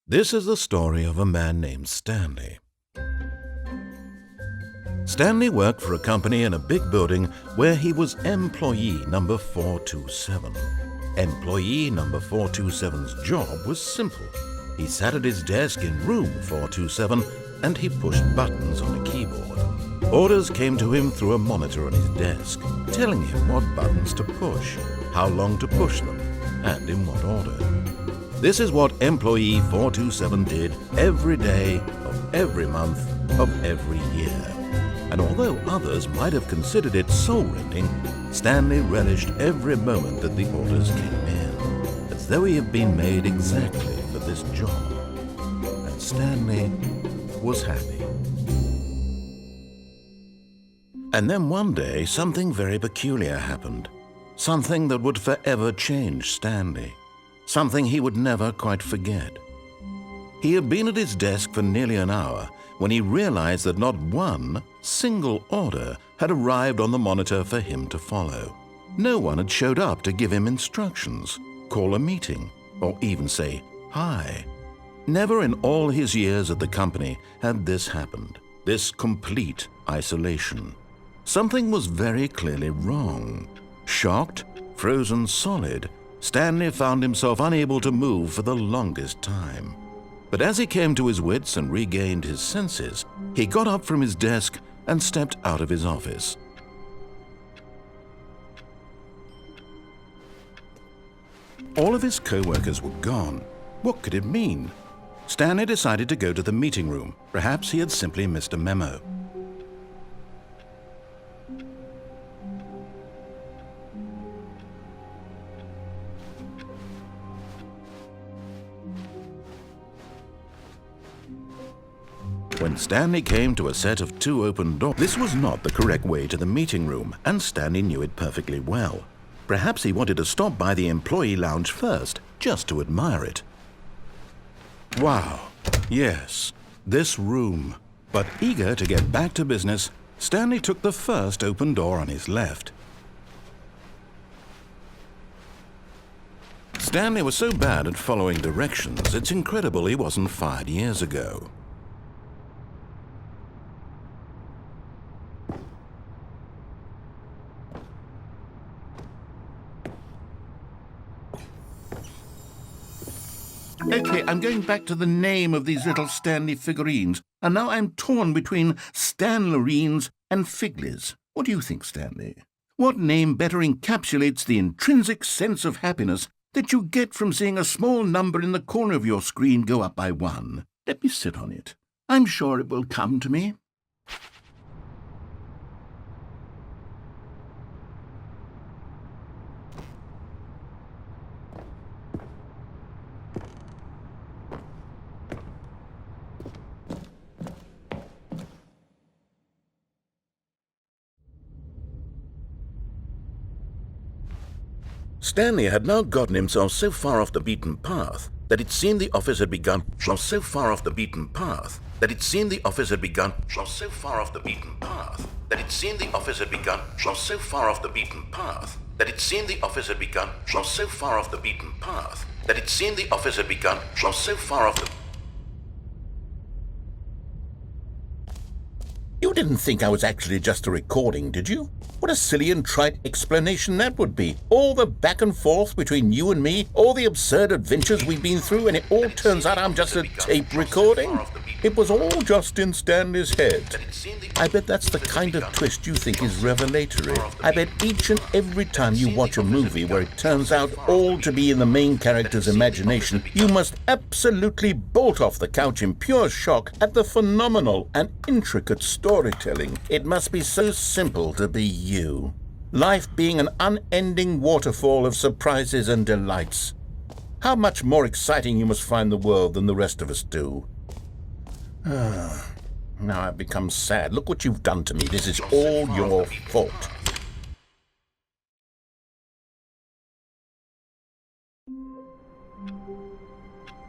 This is the story of a man named Stanley. Stanley worked for a company in a big building where he was employee number 427. Employee number 427's job was simple. He sat at his desk in room 427 and he pushed buttons on a keyboard. Orders came to him through a monitor on his desk, telling him what buttons to push, how long to push them, and in what order. This is what employee 427 did every day of every month of every year. And although others might have considered it soul-rending, Stanley relished every moment that the orders came in, as though he had been made exactly for this job. And Stanley was happy. And then one day, something very peculiar happened. Something that would forever change Stanley. Something he would never quite forget. He had been at his desk for nearly an hour when he realized that not one single order had arrived on the monitor for him to follow. No one had showed up to give him instructions, call a meeting, or even say hi. Never in all his years at the company had this happened, this complete isolation. Something was very clearly wrong. Shocked, frozen solid, Stanley found himself unable to move for the longest time. But as he came to his wits and regained his senses, he got up from his desk and stepped out of his office. All of his co-workers were gone. What could it mean? Stanley decided to go to the meeting room. Perhaps he had simply missed a memo. When Stanley came to a set of 2 open doors, this was not the correct way to the meeting room, and Stanley knew it perfectly well. Perhaps he wanted to stop by the employee lounge first, just to admire it. Wow, yes, this room. But eager to get back to business, Stanley took the first open door on his left. Stanley was so bad at following directions, it's incredible he wasn't fired years ago. Okay, I'm going back to the name of these little Stanley figurines, and now I'm torn between Stanlerines and Figlies. What do you think, Stanley? What name better encapsulates the intrinsic sense of happiness that you get from seeing a small number in the corner of your screen go up by 1? Let me sit on it. I'm sure it will come to me. Stanley had now gotten himself so far off the beaten path that it seemed the office had begun. So far off the beaten path that it seemed the office had begun. So far off the beaten path that it seemed the office had begun. So far off the beaten path that it seemed the office had begun. So far off the beaten path that it seemed the office had begun. So far off the. You didn't think I was actually just a recording, did you? What a silly and trite explanation that would be. All the back and forth between you and me, all the absurd adventures we've been through, and it all turns out I'm just a tape recording? It was all just in Stanley's head. I bet that's the kind of twist you think is revelatory. I bet each and every time you watch a movie where it turns out all to be in the main character's imagination, you must absolutely bolt off the couch in pure shock at the phenomenal and intricate storytelling. It must be so simple to be you. Life being an unending waterfall of surprises and delights. How much more exciting you must find the world than the rest of us do. Now I've become sad. Look what you've done to me. This is all your fault.